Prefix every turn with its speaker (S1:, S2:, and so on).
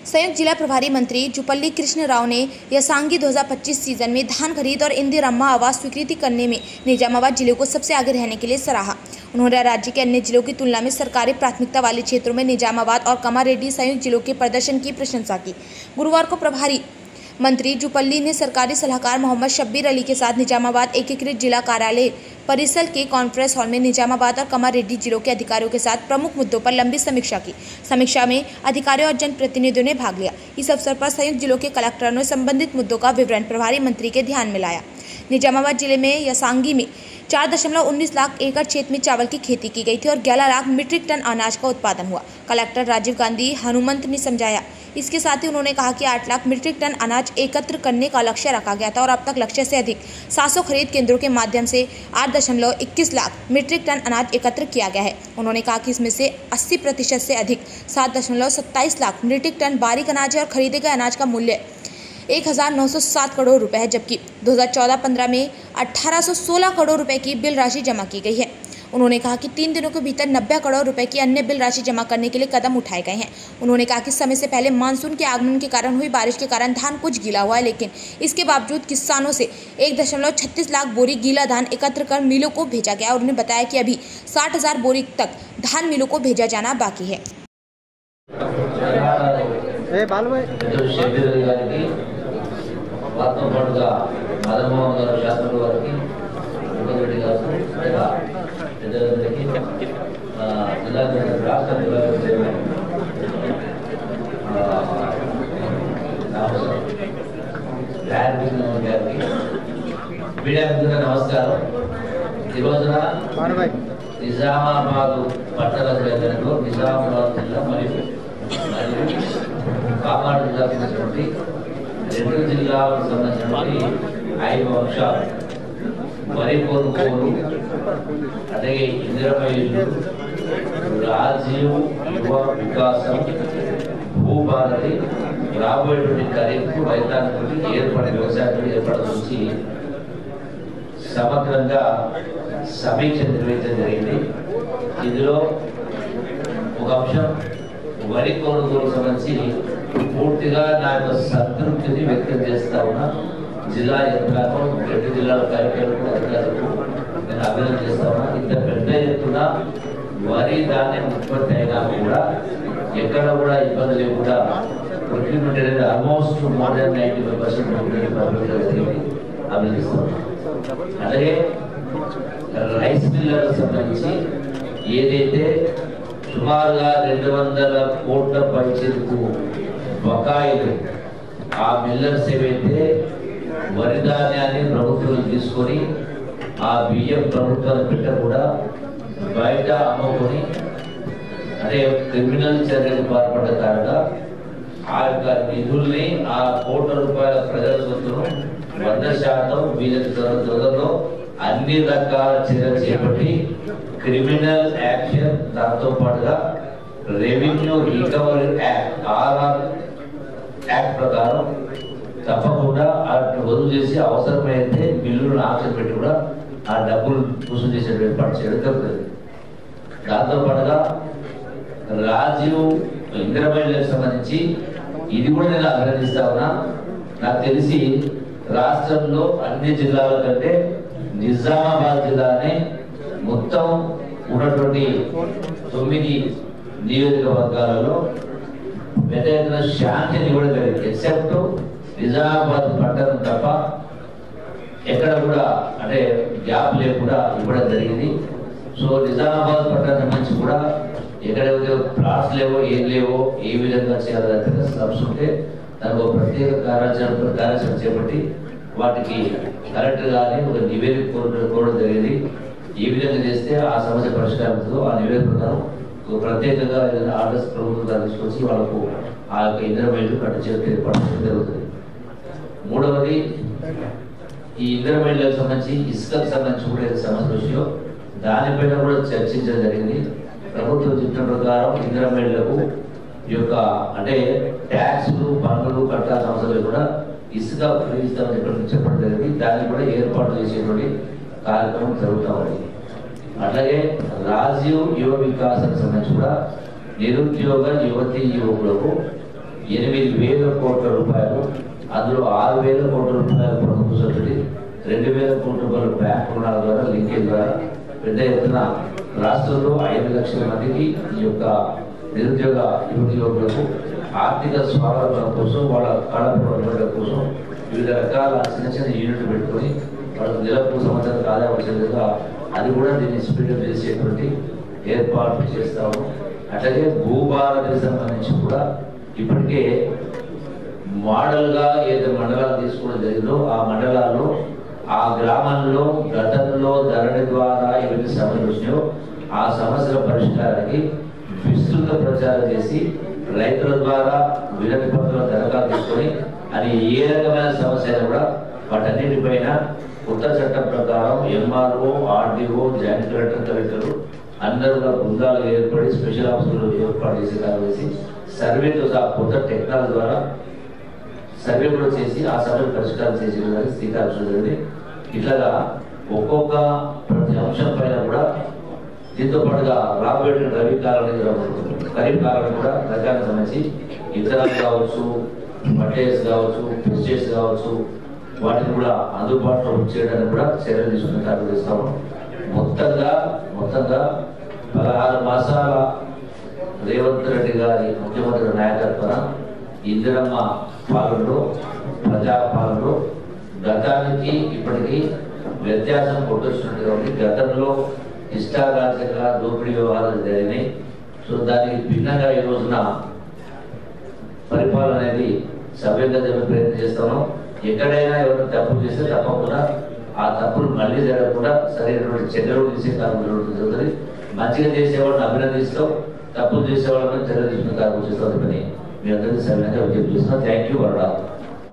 S1: संयुक्त जिला प्रभारी मंत्री जुपल्ली कृष्ण राव ने यासांगी 2025 सीजन में धान खरीद और इंदिरम्मा आवास स्वीकृति करने में निजामाबाद जिले को सबसे आगे रहने के लिए सराहा। उन्होंने राज्य के अन्य जिलों की तुलना में सरकारी प्राथमिकता वाले क्षेत्रों में निजामाबाद और कामारेड्डी संयुक्त जिलों के प्रदर्शन की प्रशंसा की। गुरुवार को प्रभारी मंत्री जुपल्ली ने सरकारी सलाहकार मोहम्मद शब्बीर अली के साथ निजामाबाद एकीकृत जिला कार्यालय परिसर के कॉन्फ्रेंस हॉल में निजामाबाद और कामारेड्डी जिलों के अधिकारियों के साथ प्रमुख मुद्दों पर लंबी समीक्षा की। समीक्षा में अधिकारियों और जनप्रतिनिधियों ने भाग लिया। इस अवसर पर संयुक्त जिलों के कलेक्टरों ने संबंधित मुद्दों का विवरण प्रभारी मंत्री के ध्यान में लाया। निजामाबाद जिले में यासांगी में 4.19 लाख एकड़ क्षेत्र में चावल की खेती की गई थी और 11 लाख मीट्रिक टन अनाज का उत्पादन हुआ। कलेक्टर राजीव गांधी हनुमंत ने समझाया। इसके साथ ही उन्होंने कहा कि 8 लाख मीट्रिक टन अनाज एकत्र करने का लक्ष्य रखा गया था और अब तक लक्ष्य से अधिक 700 खरीद केंद्रों के माध्यम से 8.21 लाख मीट्रिक टन अनाज एकत्र किया गया है। उन्होंने कहा कि इसमें से 80% से अधिक 7.27 लाख मीट्रिक टन बारीक अनाज है और खरीदे गए अनाज का मूल्य 1907 करोड़ रुपए है, जबकि 2014-15 में 1816 करोड़ रुपए की बिल राशि जमा की गई है। उन्होंने कहा कि 3 दिनों के भीतर 90 करोड़ रुपए की अन्य बिल राशि जमा करने के लिए कदम उठाए गए हैं। उन्होंने कहा कि समय से पहले मानसून के आगमन के कारण हुई बारिश के कारण धान कुछ गीला हुआ है, लेकिन इसके बावजूद किसानों से 1.36 लाख बोरी गीला धान एकत्र कर मिलों को भेजा गया और उन्होंने बताया कि अभी 60,000 बोरी तक धान मिलों को भेजा जाना बाकी है।
S2: నమస్కారం। ఈ రోజున నిజామాబాద్ పట్టణ కేంద్రంలో నిజామాబాద్ జిల్లా మరియు కామారెడ్డి జిల్లాకు సంబంధించినటువంటి 2 జిల్లాలకు సంబంధించినటువంటి 5 అంశాలు వరి కొనుగోలు, అలాగే ఇందిరమ్మ ఇల్లు, రాజీవ్ యువ వికాసం, భూభారతి, రాబోయేటువంటి ఖరీఫ్ రైతాంగానికి వ్యవసాయానికి ఏర్పాటు నుంచి సమగ్రంగా సమీక్ష నిర్వహించడం జరిగింది। ఇందులో ఒక అంశం వరి కొనుగోలు సంబంధించి పూర్తిగా నా యొక్క సంతృప్తిని వ్యక్తం చేస్తా ఉన్నా। జిల్లా యంత్రాంగం, 2 జిల్లాల కార్యకర్తలకు, అధికారులకు నేను అభినందన చేస్తా ఉన్నా। ఇంత పెద్ద ఎత్తున వరి ధాన్యం ఉత్పత్తి అయినా కూడా ఎక్కడ కూడా ఇబ్బంది లేకుండా ప్రొక్యూర్మెంట్ అనేది ఆల్మోస్ట్ మోర్ దాన్ 95% అభినందిస్తాం। అలాగే రైస్ మిల్లర్లకు సంబంధించి ఏదైతే సుమారుగా 200 కోట్ల పైచిలకు బకాయిలు ఆ మిల్లర్స్ ఏవైతే వరి ధాన్యాన్ని ప్రభుత్వం తీసుకొని ఆ బియ్యం ప్రభుత్వాన్ని పెట్ట కూడా బయట అమ్ముకొని అంటే క్రిమినల్ చర్యలు పాల్పడ్డ కారణంగా ఆ యొక్క నిధుల్ని ఆ కోట్ల రూపాయల ప్రజల సొత్తును 100% వీళ్ళకి త్వరలో అన్ని రకాల చర్యలు చేపట్టి క్రిమినల్ యాక్షన్, దాంతో పాటుగా revenue recovery act RR act ప్రకారం తప్పకుండా వాటిని వదులు చేసి అవసరమైతే బిల్లులను ఆక్షన్ పెట్టి కూడా ఆ డబ్బులు వసూలు చేసే ఏర్పాటు చేయడం జరుగుతుంది। దాంతో పాటుగా రాజీవ్ ఇందిరమ్మ సంబంధించి ఇది కూడా నేను అభినందిస్తా ఉన్నా। నాకు తెలిసి రాష్ట్రంలో అన్ని జిల్లాల కంటే నిజామాబాద్ జిల్లానే మొత్తం ఉన్నటువంటి 9 నియోజకవర్గాలలో పెద్ద ఎత్తున శాంతిని ఇవ్వడం జరిగింది। ఎక్సెప్ట్ నిజామాబాద్ పట్టణం తప్ప ఎక్కడ కూడా అంటే గ్యాప్ లేకుండా ఇవ్వడం జరిగింది। సో నిజామాబాద్ పట్టణం నుంచి కూడా ఎక్కడైతే ప్లాట్స్ లేవో ఏం లేవో ఏ విధంగా చేయాలంటే స్లబ్స్ ఉంటే దానికి ప్రత్యేక కార్యాచరణ చేపట్టి వాటికి కలెక్టర్ గారిని ఒక నివేదిక కోరడం జరిగింది। ఏ విధంగా చేస్తే ఆ సమస్య పరిష్కారం అవుతుందో ఆ నివేదిక ప్రకారం ప్రత్యేకంగా ఏదైనా ఆర్డర్స్ ప్రభుత్వం తీసుకొచ్చి వాళ్ళకు ఆ యొక్క ఇందిరమ్మ ఇల్లు కట్టించే ఏర్పాటు జరుగుతుంది। మూడవది ఈ ఇందిరమ్మ ఇళ్ళకు సంబంధించి ఇసుకకు సంబంధించి కూడా సమస్య విషయం దానిపైన కూడా చర్చించడం జరిగింది। ప్రభుత్వం చెప్పిన ప్రకారం ఇందిరమ్మ ఇళ్లకు ఈ యొక్క అంటే ట్యాక్స్లు, పన్నులు కట్టాల్సిన అవసరం కూడా ఇసుక ఫ్రీ ఇస్తామని చెప్పడం జరిగింది। దాన్ని కూడా ఏర్పాటు చేసేటువంటి కార్యక్రమం జరుగుతూ ఉంది। అట్లాగే రాజీవ్ యువ వికాసానికి సంబంధించి కూడా నిరుద్యోగ యువతి యువకులకు 8,000 కోట్ల రూపాయలు, అందులో 6,000 కోట్ల రూపాయలు ప్రభుత్వ సబ్సిడీ, 2,000 కోట్ల రూపాయలు బ్యాంక్ రుణాల ద్వారా లింకేజ్ ద్వారా పెద్ద ఎత్తున రాష్ట్రంలో 5 లక్షల మందికి ఈ యొక్క నిరుద్యోగ యువకులకు ఆర్థిక స్వావలంబన కోసం, వాళ్ళ కళాపూర్వక కోసం వివిధ రకాల చిన్న చిన్న యూనిట్లు పెట్టుకొని వాళ్ళకు నెలకు సంవత్సరాలకు ఆదాయం వచ్చేందుకు అది కూడా దీన్ని స్పీడప్ చేసేటువంటి ఏర్పాట్లు చేస్తాము. అట్లాగే భూభారతికి సంబంధించి కూడా ఇప్పటికే మోడల్గా ఏదో మండలాలు తీసుకోవడం జరిగిందో ఆ మండలాల్లో ఆ గ్రామంలో గతంలో ధరణి ద్వారా ఏవైతే సమస్యలు వచ్చినాయో ఆ సమస్యల పరిష్కారానికి విస్తృత ప్రచారం చేసి రైతుల ద్వారా వినతి పత్రాల దరఖాస్తు తీసుకొని అది ఏ రకమైన సమస్య అయినా కూడా వాటన్నిటిపైన కొత్త చట్టం ప్రకారం MRO, RDO, joint collector, collector అందరూ బృందాలు ఏర్పడి స్పెషల్ ఆఫీసులు ఏర్పాటు చేసి చేసి సర్వేతో సహా కొత్త టెక్నాలజీ ద్వారా సర్వే కూడా చేసి ఆ సర్వే పరిష్కారం చేసేదానికి శ్రీకారం జరిగింది. ఇట్లాగా ఒక్కొక్క ప్రతి అంశం పైన కూడా దీంతో పాటుగా రాబోయే రవి కాలం ఖరీఫ్ కాలం కూడా రకానికి సంబంధించి ఇతరాలు కావచ్చు, మటేరియల్స్ కావచ్చు, పెస్టిసైడ్స్ కావచ్చు, వాటిని కూడా అందుబాటులో చేయడానికి కూడా చర్యలు తీసుకుని చేస్తాము. మొత్తంగా 16 మాసాల రేవంత్ రెడ్డి గారి ముఖ్యమంత్రి నాయకత్వాన ఇందిరమ్మ పాలనలో, ప్రజాపాలనలో గతానికి ఇప్పటికీ వ్యత్యాసం కొట్టొచ్చినట్టుగా ఉంది. గతంలో ఇష్టారాజ్యంగా దోపిడీ వ్యవహారాలు జరిగినాయి. సో దానికి భిన్నంగా ఈ రోజున పరిపాలన అనేది సవ్యంగా జరిగే ప్రయత్నం చేస్తాను. ఎక్కడైనా ఎవరైనా తప్పు చేస్తే తప్పకుండా ఆ తప్పులు మళ్ళీ జరగకుండా సరైనటువంటి చర్యలు తీసే కార్యక్రమం జరుగుతుంది. మంచిగా చేసేవాళ్ళని అభినందిస్తాం, తప్పులు చేసేవాళ్ళని చర్యలు తీసుకునే కార్యక్రమం చేస్తామని మీ అందరికీ సవ్యంగా విజ్ఞప్తి చేస్తున్నాం. Thank you వరడా.